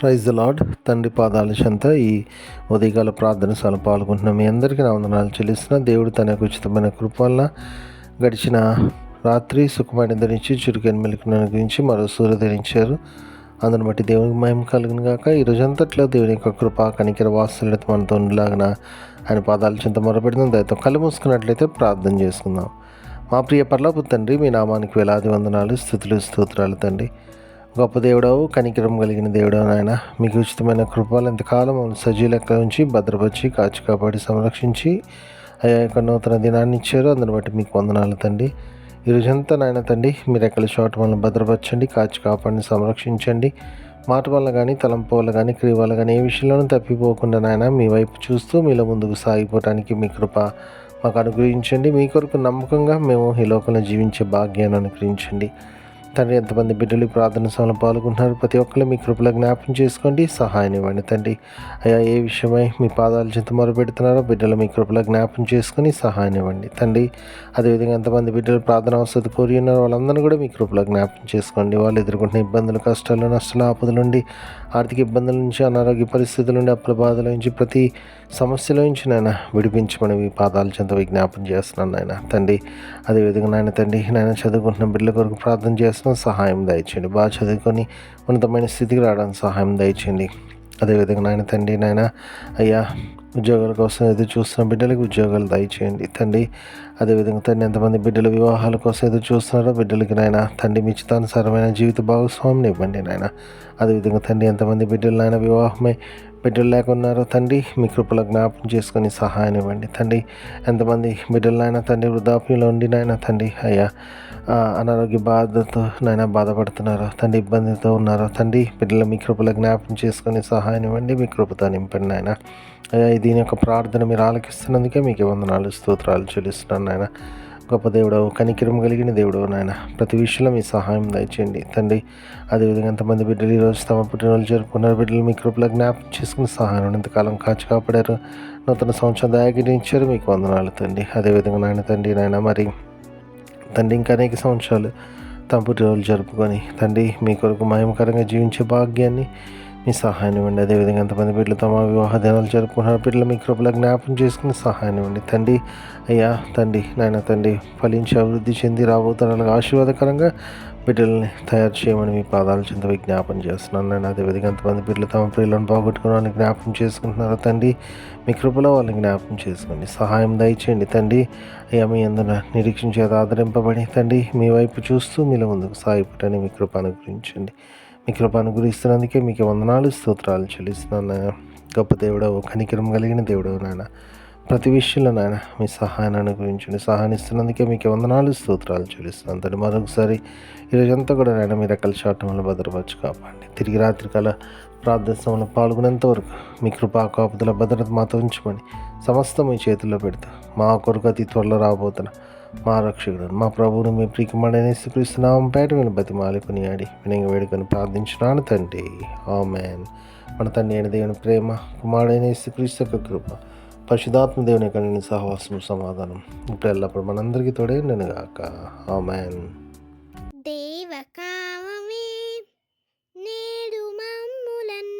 Praise the lord. తండ్రి పాదాల చెంత ఈ ఉదయకాల ప్రార్థనశాల పాల్గొంటున్న మీ అందరికీ నా వందనాలు చెల్లిస్తున్న దేవుడు తన యొక్క ఉచితమైన కృప వలన గడిచిన రాత్రి సుఖమైన ధరించి చురుకైన మెలకును గురించి మరో సూర్య ధరించారు. అందుని బట్టి దేవునికి మహిమ కలుగును గాక. ఈ రోజంతట్లో దేవుని యొక్క కృప కనికర వాత్సల్యత మనతో ఉండలాగిన ఆయన పాదాల చెంత మొరపెడుతున్న దయతో కళ్ళు మూసుకున్నట్లయితే ప్రార్థన చేసుకుందాం. మా ప్రియ పరలోకపు తండ్రి, మీ నామానికి వేలాది వందనాలు, స్తుతులు, స్తోత్రాలు తండ్రి. గొప్ప దేవుడవు, కనికరం కలిగిన దేవుడవు నాయన, మీకు ఉచితమైన కృపలు ఎంతకాలం సజీవ లెక్క ఉంచి భద్రపరిచి కాచి కాపాడి సంరక్షించి అయ్యా యొక్క నూతన దినాన్ని ఇచ్చారు. అందుని బట్టి మీకు వందనాలు తండ్రి. ఈ రోజంతా నాయన తండ్రి, మీరు ఎక్కడ చోట వలన భద్రపరచండి, కాచి కాపాడిని సంరక్షించండి. మాట వల్ల కానీ, తలంపు వల్ల కానీ, క్రియ వల్ల కానీ ఏ విషయంలోనూ తప్పిపోకుండా నాయన మీ వైపు చూస్తూ మీలో ముందుకు సాగిపోవడానికి మీ కృప మాకు అనుగ్రహించండి. మీ కొరకు నమ్మకంగా మేము ఈ లోకంలో జీవించే భాగ్యాన్ని అనుగ్రహించండి తండ్రి. ఎంతమంది బిడ్డలు ప్రార్థన సభలో పాల్గొంటున్నారు, ప్రతి ఒక్కరు మీ కృపలో జ్ఞాపకం చేసుకోండి, సహాయం ఇవ్వండి తండ్రి. అయ్యా ఏ విషయమై మీ పాదాల చెంత మొరపెడుతున్నారో బిడ్డలు మీ కృపలో జ్ఞాపకం చేసుకొని సహాయం ఇవ్వండి తండ్రి. అదేవిధంగా ఎంతమంది బిడ్డలు ప్రార్థన అవసరం కోరి ఉన్నారో వాళ్ళందరూ కూడా మీ కృపలో జ్ఞాపకం చేసుకోండి. వాళ్ళు ఎదుర్కొంటున్న ఇబ్బందులు, కష్టాలు, నష్టాలు, ఆపదల నుండి, ఆర్థిక ఇబ్బందుల నుంచి, అనారోగ్య పరిస్థితుల నుండి, అప్పుల బాధల నుంచి, ప్రతి సమస్యల నుంచి నాయన విడిపించమని మీ పాదాల చెంత విజ్ఞాపం చేస్తున్నాను నాయన తండ్రి. అదేవిధంగా నాయన తండ్రి, నాయన చదువుకుంటున్న బిడ్డల కొరకు ప్రార్థన చేస్తున్నాను, సహాయం దయచేయండి. బాగా చదువుకొని ఉన్నతమైన స్థితికి రావడానికి సహాయం దయచేయండి. అదేవిధంగా నాయన తండ్రి, నాయన అయ్యా ఉద్యోగాల కోసం ఎదురు చూస్తున్న బిడ్డలకు ఉద్యోగాలు దయచేయండి తండ్రి. అదేవిధంగా తండ్రి, ఎంతమంది బిడ్డలు వివాహాల కోసం ఎదురు చూస్తున్నారో బిడ్డలకి నాయన తండ్రి మీ చిత్తానుసారమైన జీవిత భాగస్వామిని ఇవ్వండి నాయన. అదేవిధంగా తండ్రి, ఎంతమంది బిడ్డలు నాయన వివాహమై బిడ్డలు లేకున్నారో తండ్రి మీ కృపలో జ్ఞాపకం చేసుకొని సహాయం ఇవ్వండి తండ్రి. ఎంతమంది బిడ్డలు నాయన తండ్రి వృద్ధాప్యంలో ఉండి నాయన తండ్రి అయ్యా అనారోగ్య బాధతో నాయన బాధపడుతున్నారో తండ్రి, ఇబ్బందితో ఉన్నారో తండ్రి, బిడ్డలు మీ కృపలో జ్ఞాపకం చేసుకొని సహాయం ఇవ్వండి, మీ కృపతో నింపండి నాయన. అయ్యా దీని యొక్క ప్రార్థన మీరు ఆలకిస్తున్నందుకే మీకు వందనాలు, స్తోత్రాలు చెల్లిస్తున్నాను నాయన. గొప్ప దేవుడవు, కనికరం కలిగిన దేవుడవు నాయన, ప్రతి విషయంలో మీ సహాయం దయచేయండి తండ్రి. అదేవిధంగా ఎంతమంది బిడ్డలు ఈరోజు తమ పుట్టినరోజు జరుపుకున్నారు, బిడ్డలు మీ కృపలో జ్ఞాపకం చేసుకుని సహాయం ఎంతకాలం కాచి కాపాడారు, నూతన సంవత్సరం దయగిరించారు, మీకు వందనాలు తండ్రి. అదేవిధంగా నాయన తండ్రి, నాయన మరి తండ్రి ఇంకా అనేక సంవత్సరాలు తమ పుట్టినరోజు జరుపుకొని తండ్రి మీ కొరకు మహిమకరంగా జీవించే భాగ్యాన్ని మీ సహాయం ఇవ్వండి. అదేవిధంగా ఎంతమంది బిడ్డలు తమ వివాహ దినాలు జరుపుకున్నారు, బిడ్డలు మీ కృపలో జ్ఞాపకం చేసుకుని సహాయం ఇవ్వండి తండ్రి. అయ్యా తండ్రి, నాయన తండ్రి, ఫలించి అభివృద్ధి చెంది రాబోతున్న ఆశీర్వాదకరంగా బిడ్డల్ని తయారు చేయమని మీ పాదాల చెంత విజ్ఞాపన చేస్తున్నాను నేను. అదేవిధంగా ఎంతమంది బిడ్డలు తమ ప్రియులను బాగొట్టుకుని జ్ఞాపకం చేసుకుంటున్నారో తండ్రి మీ కృపలో వాళ్ళని జ్ఞాపకం చేసుకోండి, సహాయం దయచేయండి తండ్రి. అయ్యా మీ అందరూ నిరీక్షించేది ఆదరింపబడి తండ్రి మీ వైపు చూస్తూ మీలో ముందుకు సాగిపోవటాన్ని మీ కృప అనుగ్రహించండి. మీ కృప అనుగ్రహిస్తున్నందుకే మీకు వందనాలు, స్తోత్రాలు చెల్లిస్తున్నాను నాయన. గొప్ప దేవుడవు, కనికరం కలిగిన దేవుడవు నాయన, ప్రతి విషయంలో నాయన మీ సహాయాన్ని అనుగ్రహించండి. సహాయం ఇస్తున్నందుకే మీకు వందనాలు, స్తోత్రాలు చెల్లిస్తున్నాను తండ్రి. మరొకసారి ఈరోజంతా కూడా నాయన మీ రెక్కల చాటం వల్ల భద్రపరచు కాపాడండి. తిరిగి రాత్రికాల ప్రార్థన సమయంలో పాల్గొనేంత వరకు మీ కృపా కాపుదల భద్రత మాతో ఉంచమని సమస్తం మీ చేతుల్లో పెడతా. మా కొరకు అతి త్వరలో రాబోతున్న మా రక్షకుడు మా ప్రభువును మీ ప్రియకుమారుడైన యేసుక్రీస్తు నామం పేట విని బతిమాలి కొనియాడి వినయంగా వేడుకొని ప్రార్థించున్నాను తండ్రి, ఆమేన్. మన తండ్రి అయిన దేవుని ప్రేమ, కుమారుడైన యేసుక్రీస్తు యొక్క కృప, పరిశుద్ధాత్మ దేవుని యొక్క సహవాసం, సమాధానం ఇప్పుడు ఎల్లప్పుడు మనందరికీ తోడే నేను గాక, ఆమేన్. దేవకామమే నేడు మమ్ములన్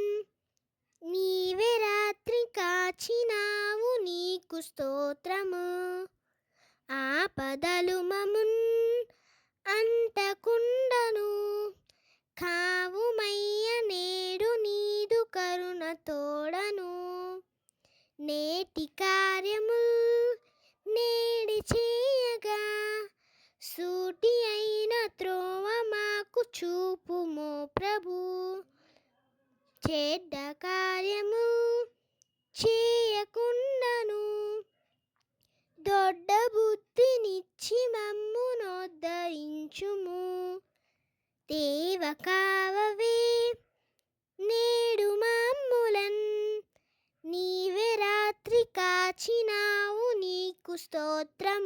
నీవే రాత్రి కాచినావు, నీకు స్తోత్రము. ఆపదలు మమున్ అంటకుండను కావుమయ్య, నేడు నీదు కరుణ తోడను. నేటి కార్యముల్ నేడి చేయగా సూటి అయిన త్రోవ మాకు చూపుమో ప్రభు. చెడ్డ కార్యము చేయకుండాను దొడ్డ బుద్ధినిచ్చి మమ్మునోద్ధరించుము. దేవకావవే నేడు మమ్ములన్ నీవే రాత్రి కాచినావు, నీకు స్తోత్రం.